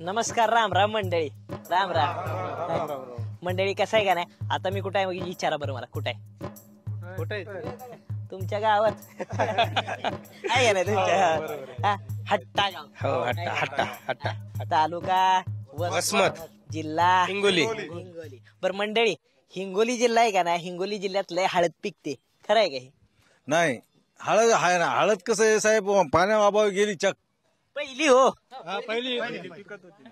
नमस्कार, राम राम मंडळी, राम राम मंडळी. कसं आहे का नाही, आता मी कुठे आहे विचारा बरं मला. कुठे आहे? कुठे तुमच्या गावात आहे का नाही तुमच्या गावात? हट्टा गाव. हो, हट्टा हट्टा हट्टा. तालुका वसमत, जिल्हा हिंगोली. हिंगोली. बरं मंडळी, हिंगोली जिल्हा आहे का नाही, हिंगोली जिल्ह्यात लय हळद पिकते. खरं आहे का हे? नाही, हळद आहे ना. हळद कसं आहे साहेब, पाण्याअभावी गेली चक. पहिली हो,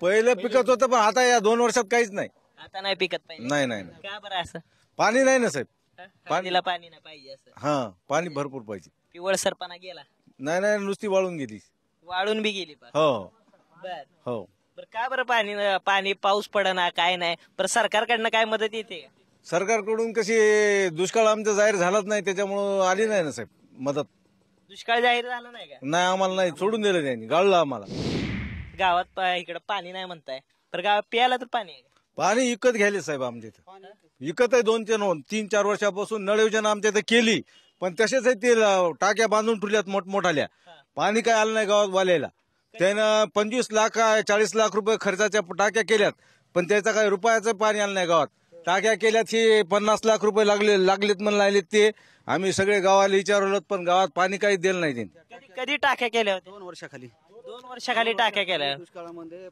पहिलं पिकत होतं, पण आता या 2 वर्षात काहीच नाही. आता नाही पिकत पाहिजे. नाही नाही, का बरं असं? पाणी नाही ना साहेब. हळदीला पाणी नाही पाहिजे असं? हा, पाणी भरपूर पाहिजे. पिवळसरपणा गेला, नाही नाही, नुसती वाळून गेली. वाळून बी गेली. हो बर हो. बर, का बरं पाणी पाणी पाऊस पडना, काय नाही? पर सरकारकडनं काय मदत येते का? सरकारकडून कशी, दुष्काळ आमचा जाहीर झालाच नाही, त्याच्यामुळं आली नाही ना साहेब मदत. दुष्काळ जाहीर झाला नाही का? नाही, आम्हाला नाही, सोडून दिलं त्यांनी, गाळलं आम्हाला. गावात इकडं पाणी नाही म्हणताय, तर गावात प्यायला तर पाणी आहे का? पाणी विकत घ्यायले साहेब आमच्या इथं. विकत आहे 2-3-4 वर्षापासून. नळ योजना आमच्या इथं केली, पण तसेच आहे ते टाक्या बांधून ठेवल्यात मोठमोठाल्या. पाणी काय आलं नाही गावात वाल्याला. त्यानं 25 लाख 40 लाख रुपये खर्चाच्या टाक्या केल्यात, पण त्याचा काही रुपयाचं पाणी आलं नाही गावात. टाक्या केल्यात ही 50 लाख रुपये लागलेत म्हणून लागलेत ते. आम्ही सगळे गावाला विचारलं, पण गावात पाणी काही दिलं नाही त्यांनी. कधी टाक्या केल्या होत्या? 2 वर्षाखाली 2 वर्षाखाली टाक्या केल्या. दुष्काळामध्ये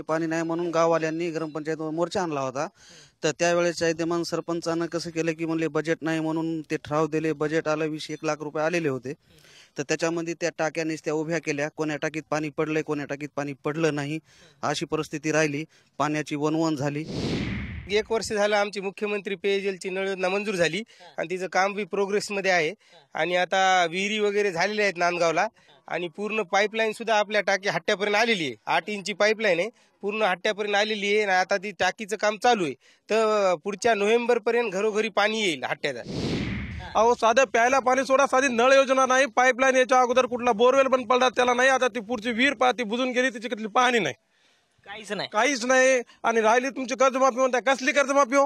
पाणी नाही म्हणून गाववाल्यांनी ग्रामपंचायत मोर्चा आणला होता. तर त्यावेळेस विद्यमान सरपंचानं कसं केलं की म्हणले बजेट नाही म्हणून ते ठराव दिले. बजेट आलं 20-1 लाख रुपये आलेले होते. तर त्याच्यामध्ये त्या टाक्यानेच त्या उभ्या केल्या. कोण्या टाकीत पाणी पडलंय, कोण्या टाकीत पाणी पडलं नाही, अशी परिस्थिती राहिली. पाण्याची वणवण झाली. 1 वर्ष झालं आमची मुख्यमंत्री पेयजलची नळ योजना मंजूर झाली आणि तिचं काम बी प्रोग्रेसमध्ये आहे. आणि आता विहिरी वगैरे झालेल्या आहेत नांदगावला, आणि पूर्ण पाईपलाईन सुद्धा आपल्या टाकी हट्ट्यापर्यंत आलेली आहे. 8 इंची पाईपलाईन आहे, पूर्ण हट्ट्यापर्यंत आलेली आहे. आणि आता ती टाकीचं काम चालू आहे. तर पुढच्या नोव्हेंबरपर्यंत घरोघरी पाणी येईल हट्ट्याचा. अहो, साधं प्यायला पाणी सोडा, साधी नळ योजना नाही, पाईपलाईन याच्या अगोदर कुठला बोरवेल पण पडला त्याला नाही. आता ती पुढची विहीर ती बुजून गेली, तिची पाणी नाही, काहीच नाही. आणि राहिली तुमची कर्जमाफी म्हणताय, कसली कर्जमाफी हो?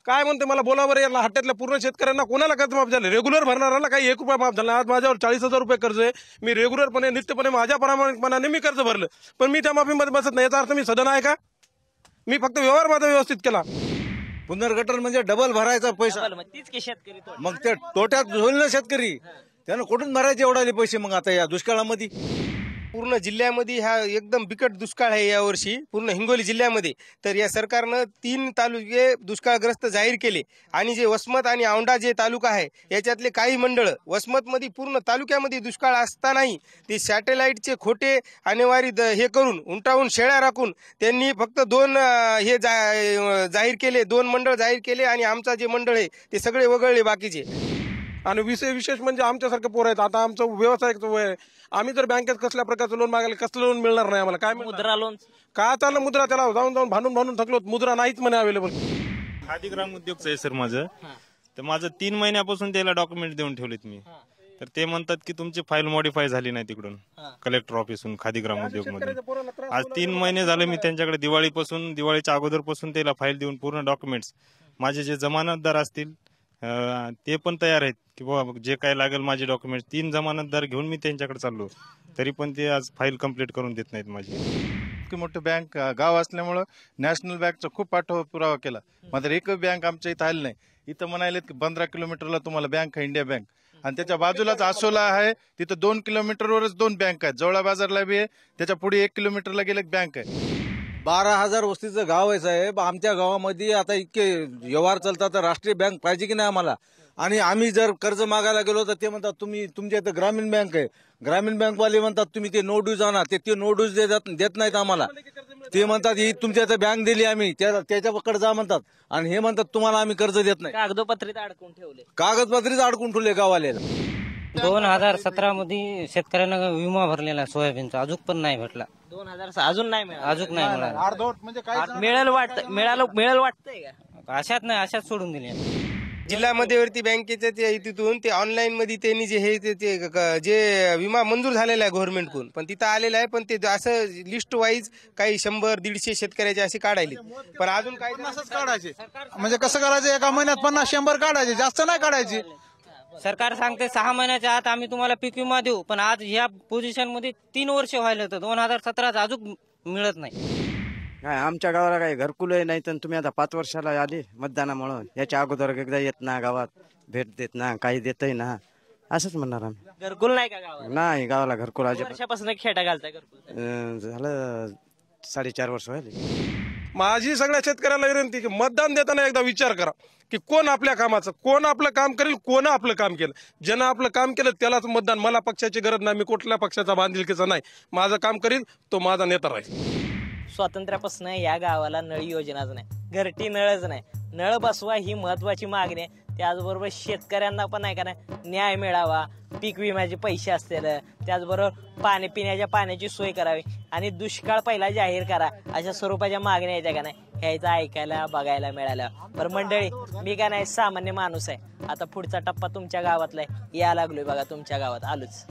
काय म्हणते मला बोला बरं. याला हट्ट्यातल्या पूर्ण शेतकऱ्यांना कोणाला कर्जमाफ झाले? रेग्युलर भरणाऱ्याला काही 1 रुपया माफ झाला. आज माझ्यावर 40,000 रुपये कर्ज आहे. मी रेग्युलरपणे नित्यपणे माझ्या प्रामाणिकपणाने मी कर्ज भरलं, पण मी त्या माफीमध्ये बसत नाही. याचा अर्थ मी सदन आहे का? मी फक्त व्यवहार माझा व्यवस्थित केला. पुनर्गठन म्हणजे डबल भरायचा पैसा. शेतकरी मग ते तोट्यात होईल ना शेतकरी. त्यानं कुठून भरायचे एवढाले पैसे मग आता या दुष्काळामध्ये? पूर्ण जिल्ह्यामध्ये हा एकदम बिकट दुष्काळ आहे यावर्षी पूर्ण हिंगोली जिल्ह्यामध्ये. तर या सरकारनं 3 तालुके दुष्काळग्रस्त जाहीर केले. आणि जे वसमत आणि औंढा जे तालुका आहे याच्यातले काही मंडळ, वसमतमध्ये पूर्ण तालुक्यामध्ये दुष्काळ असतानाही ते सॅटेलाईटचे खोटे आणेवारी हे करून उंटावून शेळ्या राखून त्यांनी फक्त 2 हे जाहीर केले, 2 मंडळ जाहीर केले. आणि आमचा जे मंडळ आहे ते सगळे वगळले बाकीचे. आणि विशेष म्हणजे आमच्यासारखे पोर आहेत. आता आमचं व्यवसायाचं वय आहे. आम्ही जर बँकेत कसल्या प्रकारचं लोन मागायला, कसलं लोन मिळणार नाही आम्हाला. काय मुद्रा लोन काय चाललं? मुद्रा त्याला जाऊन भांडून थकलो. मुद्रा नाहीच म्हणे अवेलेबल. खादी ग्राम उद्योगचं आहे सर माझं. तर माझं 3 महिन्यापासून त्याला डॉक्युमेंट देऊन ठेवलेत मी. तर ते म्हणतात की तुमची फाईल मॉडिफाय झाली नाही तिकडून कलेक्टर ऑफिसहून खादी ग्राम उद्योग मधून. आज 3 महिने झाले मी त्यांच्याकडे दिवाळीच्या अगोदरपासून त्याला फाईल देऊन पूर्ण डॉक्युमेंट्स, माझे जे जमानतदार असतील ते पण तयार आहेत की बाबा जे काय लागेल माझे डॉक्युमेंट. 3 जमानतदार घेऊन मी त्यांच्याकडे चाललो, तरी पण ते आज फाईल कम्प्लीट करून देत नाहीत माझी. मोठं बँक गाव असल्यामुळं नॅशनल बँकचा खूप पाठपुरावा केला, मात्र एक बँक आमच्या इथं आली नाही. इथं म्हणाले की 15 किलोमीटरला तुम्हाला बँक आहे, इंडिया बँक. आणि त्याच्या बाजूलाच आसोला आहे, तिथं 2 किलोमीटरवरच 2 बँक आहेत. जवळा बाजारला बी आहे, त्याच्या पुढे 1 किलोमीटरला गेलं एक बँक आहे. 12,000 वस्तीचं गाव आहे साहेब. आमच्या गावामध्ये आता इतके व्यवहार चालतात, तर राष्ट्रीय बँक पाहिजे की नाही आम्हाला? आणि आम्ही जर कर्ज मागायला गेलो तर ते म्हणतात तुम्ही तुमच्या इथं ग्रामीण बँक आहे. ग्रामीण बँकवाले म्हणतात तुम्ही ते नो ड्यूज आणा. ते नो ड्यूज देत नाहीत आम्हाला. ते म्हणतात ही तुमच्या इथं बँक दिली आम्ही, त्याच्याकडे जा म्हणतात. आणि हे म्हणतात तुम्हाला आम्ही कर्ज देत नाही. कागदोपत्रीत अडकून ठेवले, कागदपत्रीच अडकून ठेवले गावाल्याला. 2017 मध्ये शेतकऱ्यांना विमा भरलेला सोयाबीनचा अजून पण नाही भेटला. 2000 अजून नाही मिळाला. अजून नाही मिळाला. अर्धवट म्हणजे काय मिळेल वाटतंय का? अशात सोडून दिले. जिल्हा मध्यवर्ती बँकेच्या तिथून ते ऑनलाईन मध्ये त्यांनी जे हे जे विमा मंजूर झालेला आहे गव्हर्नमेंटकडून, पण तिथं आलेला आहे. पण ते असं लिस्ट वाईज काही 100-150 शेतकऱ्याचे असे काढायले, पण अजून काही काढायचे. म्हणजे कसं करायचं, एका महिन्यात 50-100 काढायचे, जास्त नाही काढायचे. सरकार सांगते 6 महिन्याच्या आत आम्ही तुम्हाला पीक विमा देऊ, पण आज ह्या पोझिशन मध्ये 3 वर्ष व्हायला तर 2017 अजून मिळत नाही. काय आमच्या गावाला काही घरकुलही नाही, तर तुम्ही आता 5 वर्षाला आले मतदानामुळं. याच्या अगोदर एकदा येत ना गावात, भेट देत ना, काही देतही ना, असंच म्हणणार आम्ही. घरकुल नाही का गावात? नाही गावाला घरकुल अजिबात. वर्षापासून खेटा घालताय घरकुल? झालं 4.5 वर्ष व्हायले. माझी सगळ्या शेतकऱ्याला विनंती की मतदान देताना एकदा विचार करा की कोण आपल्या कामाचं, कोण आपलं काम करेल, कोण आपलं काम केलं. ज्यानं आपलं काम केलं त्यालाच मतदान. मला पक्षाची गरज नाही, मी कुठल्या पक्षाचा बांधिलकीचा नाही. माझं काम करील तो माझा नेता राहील. स्वातंत्र्यापासून या गावाला नळ योजनाच नाही, घरटी नळच नाही. नळ बसवा ही महत्वाची मागणी आहे. त्याचबरोबर शेतकऱ्यांना पण नाही का नाही न्याय मिळावा, पीक विम्याचे पैसे असतील, त्याचबरोबर पाणी पिण्याच्या पाण्याची सोय करावी आणि दुष्काळ पहिला जाहीर करा, अशा स्वरूपाच्या मागण्या येत्या का नाही ह्याचं ऐकायला बघायला मिळालं. बरं मंडळी, मी का नाही सामान्य माणूस आहे. आता पुढचा टप्पा तुमच्या गावातला आहे, या लागलोय बघा तुमच्या गावात आलोच.